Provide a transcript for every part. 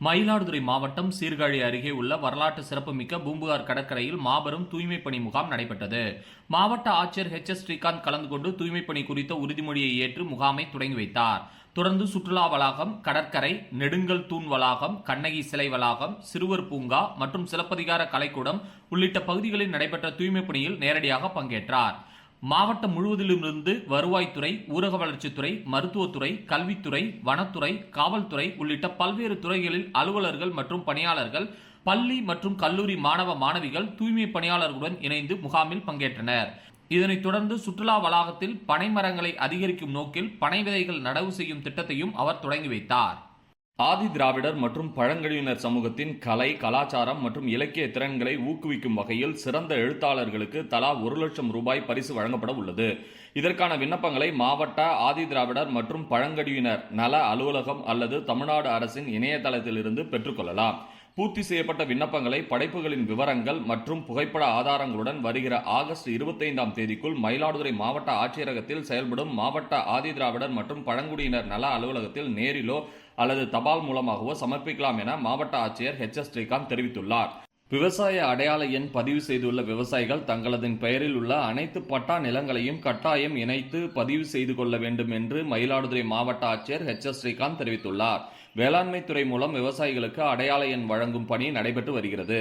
மயிலாடுதுறை மாவட்டம் சீர்காழி அருகே உள்ள வரலாற்று சிறப்புமிக்க பூம்புகார் கடற்கரையில் மாபெரும் தூய்மைப் பணி முகாம் நடைபெற்றது. மாவட்ட ஆட்சியர் எச் ஸ்ரீகாந்த் கலந்து கொண்டு தூய்மைப் பணி குறித்த உறுதிமொழியை ஏற்று முகாமை தொடங்கி வைத்தார். தொடர்ந்து சுற்றுலா வளாகம், கடற்கரை, நெடுங்கல் தூண் வளாகம், கண்ணகி சிலை வளாகம், சிறுவர் பூங்கா மற்றும் சிலப்பதிகார கலைக்கூடம் உள்ளிட்ட பகுதிகளில் நடைபெற்ற தூய்மைப் பணியில் நேரடியாக பங்கேற்றார். மாவட்டம் முழுவதிலுமிருந்து வருவாய்த்துறை, ஊரக வளர்ச்சித்துறை, மருத்துவத்துறை, கல்வித்துறை, வனத்துறை, காவல்துறை உள்ளிட்ட பல்வேறு துறைகளில் அலுவலர்கள் மற்றும் பணியாளர்கள், பள்ளி மற்றும் கல்லூரி மாணவ மாணவிகள் தூய்மை பணியாளர்களுடன் இணைந்து முகாமில் பங்கேற்றனர். இதனைத் தொடர்ந்து சுற்றுலா வளாகத்தில் பனை மரங்களை அதிகரிக்கும் நோக்கில் பனை விதைகள் நடவு செய்யும் திட்டத்தையும் அவர் தொடங்கி வைத்தார். ஆதி திராவிடர் மற்றும் பழங்குடியினர் சமூகத்தின் கலை, கலாச்சாரம் மற்றும் இலக்கிய திறன்களை ஊக்குவிக்கும் வகையில் சிறந்த எழுத்தாளர்களுக்கு தலா 1 லட்சம் ரூபாய் பரிசு வழங்கப்பட உள்ளது. இதற்கான விண்ணப்பங்களை மாவட்ட ஆதி திராவிடர் மற்றும் பழங்குடியினர் நல அலுவலகம் அல்லது தமிழ்நாடு அரசின் இணையதளத்திலிருந்து பெற்றுக்கொள்ளலாம். பூர்த்தி செய்யப்பட்ட விண்ணப்பங்களை படைப்புகளின் விவரங்கள் மற்றும் புகைப்பட ஆதாரங்களுடன் வருகிற ஆகஸ்ட் 25ஆம் தேதிக்குள் மயிலாடுதுறை மாவட்ட ஆட்சியரகத்தில் செயல்படும் மாவட்ட ஆதி திராவிடர் மற்றும் பழங்குடியினர் நல அலுவலகத்தில் நேரிலோ அல்லது தபால் மூலமாகவோ சமர்ப்பிக்கலாம் என மாவட்ட ஆட்சியர் எச் ஸ்ரீகாந்த் தெரிவித்துள்ளார். விவசாய அடையாள எண் பதிவு செய்துள்ள விவசாயிகள் தங்களது பெயரில் உள்ள அனைத்து பட்டா நிலங்களையும் கட்டாயம் இணைத்து பதிவு செய்து கொள்ள வேண்டும் என்று மயிலாடுதுறை மாவட்ட ஆட்சியர் எச் ஸ்ரீகாந்த் தெரிவித்துள்ளார். வேளாண்மை துறை மூலம் விவசாயிகளுக்கு அடையாள எண் வழங்கும் பணி நடைபெற்று வருகிறது.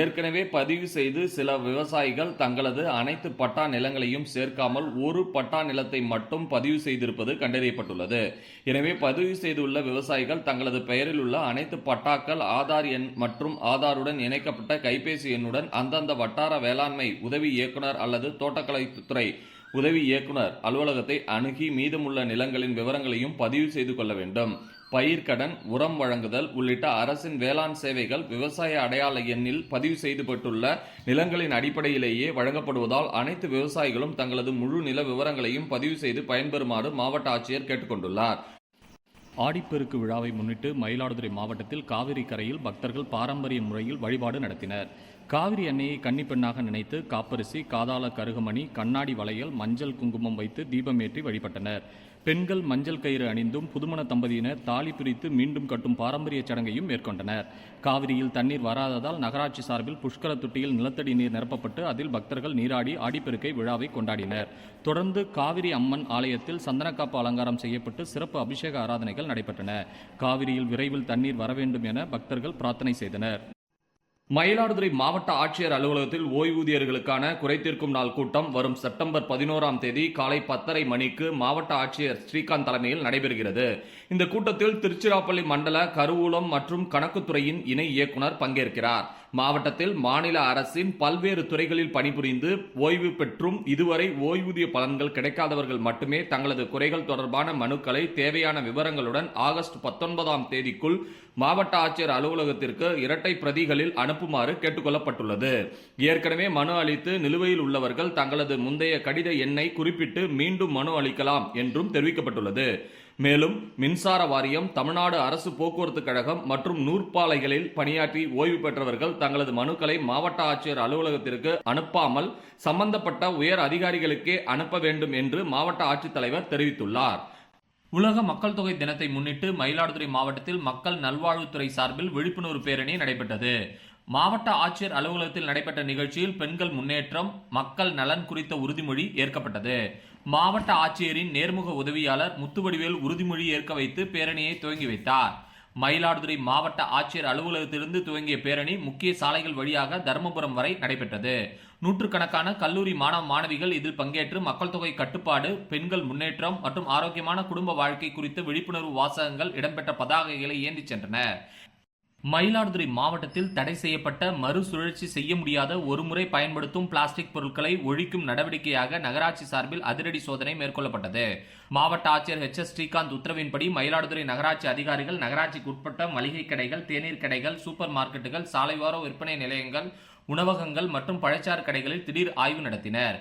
ஏற்கனவே பதிவு செய்து சில விவசாயிகள் தங்களது அனைத்து பட்டா நிலங்களையும் சேர்க்காமல் ஒரு பட்டா நிலத்தை மட்டும் பதிவு செய்திருப்பது கண்டறியப்பட்டுள்ளது. எனவே பதிவு செய்துள்ள விவசாயிகள் தங்களது பெயரில் உள்ள அனைத்து பட்டாக்கள், ஆதார் எண் மற்றும் ஆதாருடன் இணைக்கப்பட்ட கைபேசி எண்ணுடன் அந்தந்த வட்டார வேளாண்மை உதவி இயக்குனர் அல்லது தோட்டக்கலைத்துறை உதவி இயக்குனர் அலுவலகத்தை அணுகி மீதமுள்ள நிலங்களின் விவரங்களையும் பதிவு செய்து கொள்ள வேண்டும். பயிர்க்கடன், உரம் வழங்குதல் உள்ளிட்ட அரசின் வேளாண் சேவைகள் விவசாய அடையாள எண்ணில் பதிவு செய்யப்பட்டுள்ள நிலங்களின் அடிப்படையிலேயே வழங்கப்படுவதால் அனைத்து விவசாயிகளும் தங்களது முழு நில விவரங்களையும் பதிவு செய்து பயன்பெறுமாறு மாவட்ட ஆட்சியர் கேட்டுக்கொண்டுள்ளார். ஆடிப்பெருக்கு விழாவை முன்னிட்டு மயிலாடுதுறை மாவட்டத்தில் காவிரி கரையில் பக்தர்கள் பாரம்பரிய முறையில் வழிபாடு நடத்தினர். காவிரி அன்னையை கன்னிப்பெண்ணாக நினைத்து காப்பரிசி, காதாள கருகமணி, கண்ணாடி வளையல், மஞ்சள் குங்குமம் வைத்து தீபமேற்றி வழிபட்டனர். பெண்கள் மஞ்சள் கயிறு அணிந்தும் புதுமண தம்பதியினர் தாலி பிரித்து மீண்டும் கட்டும் பாரம்பரிய சடங்கையும் மேற்கொண்டனர். காவிரியில் தண்ணீர் வராததால் நகராட்சி சார்பில் புஷ்கர தொட்டியில் நிலத்தடி நீர் நிரப்பப்பட்டு அதில் பக்தர்கள் நீராடி ஆடிப்பெருக்கை விழாவை கொண்டாடினர். தொடர்ந்து காவிரி அம்மன் ஆலயத்தில் சந்தனக்காப்பு அலங்காரம் செய்யப்பட்டு சிறப்பு அபிஷேக ஆராதனைகள் நடைபெற்றன. காவிரியில் விரைவில் தண்ணீர் வர வேண்டும் என பக்தர்கள் பிரார்த்தனை செய்தனர். மயிலாடுதுறை மாவட்ட ஆட்சியர் அலுவலகத்தில் ஓய்வூதியர்களுக்கான குறைதீர்க்கும் நாள் கூட்டம் வரும் செப்டம்பர் 11ஆம் தேதி காலை 10:30 மணிக்கு மாவட்ட ஆட்சியர் ஸ்ரீகாந்த் தலைமையில் நடைபெறுகிறது. இந்த கூட்டத்தில் திருச்சிராப்பள்ளி மண்டல கருவூலம் மற்றும் கணக்குத்துறையின் இணை இயக்குனர் பங்கேற்கிறார். மாவட்டத்தில் மாநில அரசின் பல்வேறு துறைகளில் பணிபுரிந்து ஓய்வு பெற்றும் இதுவரை ஓய்வூதிய பலன்கள் கிடைக்காதவர்கள் மட்டுமே தங்களது குறைகள் தொடர்பான மனுக்களை தேவையான விவரங்களுடன் ஆகஸ்ட் 19ஆம் தேதிக்குள் மாவட்ட ஆட்சியர் அலுவலகத்திற்கு இரட்டை பிரதிகளில் அனுப்புமாறு கேட்டுக்கொள்ளப்பட்டுள்ளது. ஏற்கனவே மனு அளித்து நிலுவையில் உள்ளவர்கள் தங்களது முந்தைய கடித எண்ணை குறிப்பிட்டு மீண்டும் மனு அளிக்கலாம் என்றும் தெரிவிக்கப்பட்டுள்ளது. மேலும் மின்சார வாரியம், தமிழ்நாடு அரசு போக்குவரத்து கழகம் மற்றும் நூற்பாலைகளில் பணியாற்றி ஓய்வு பெற்றவர்கள் தங்களது மனுக்களை மாவட்ட ஆட்சியர் அலுவலகத்திற்கு அனுப்பாமல் சம்பந்தப்பட்ட உயர் அதிகாரிகளுக்கே அனுப்ப வேண்டும் என்று மாவட்ட ஆட்சித்தலைவர் தெரிவித்துள்ளார். உலக மக்கள் தொகை தினத்தை முன்னிட்டு மயிலாடுதுறை மாவட்டத்தில் மக்கள் நல்வாழ்வுத்துறை சார்பில் விழிப்புணர்வு பேரணி நடைபெற்றது. மாவட்ட ஆட்சியர் அலுவலகத்தில் நடைபெற்ற நிகழ்ச்சியில் பெண்கள் முன்னேற்றம், மக்கள் நலன் குறித்த உறுதிமொழி ஏற்கப்பட்டது. மாவட்ட ஆட்சியரின் நேர்முக உதவியாளர் முத்துவடிவேல் உறுதிமொழி ஏற்க வைத்து பேரணியை துவங்கி வைத்தார். மயிலாடுதுறை மாவட்ட ஆட்சியர் அலுவலகத்திலிருந்து துவங்கிய பேரணி முக்கிய சாலைகள் வழியாக தருமபுரம் வரை நடைபெற்றது. நூற்றுக்கணக்கான கல்லூரி மாணவ மாணவிகள் இதில் பங்கேற்று மக்கள் தொகை கட்டுப்பாடு, பெண்கள் முன்னேற்றம் மற்றும் ஆரோக்கியமான குடும்ப வாழ்க்கை குறித்த விழிப்புணர்வு வாசகங்கள் இடம்பெற்ற பதாகைகளை ஏந்திச் சென்றனர். மயிலாடுதுறை மாவட்டத்தில் தடை செய்யப்பட்ட மறுசுழற்சி செய்ய முடியாத ஒருமுறை பயன்படுத்தும் பிளாஸ்டிக் பொருட்களை ஒழிக்கும் நடவடிக்கையாக நகராட்சி சார்பில் அதிரடி சோதனை மேற்கொள்ளப்பட்டது. மாவட்ட ஆட்சியர் எச் ஸ்ரீகாந்த் உத்தரவின்படி மயிலாடுதுறை நகராட்சி அதிகாரிகள் நகராட்சிக்கு உட்பட்ட மளிகை கடைகள், தேநீர் கடைகள், சூப்பர் மார்க்கெட்டுகள், சாலையோர விற்பனை நிலையங்கள், உணவகங்கள் மற்றும் பழச்சாறு கடைகளில் திடீர் ஆய்வு நடத்தினர்.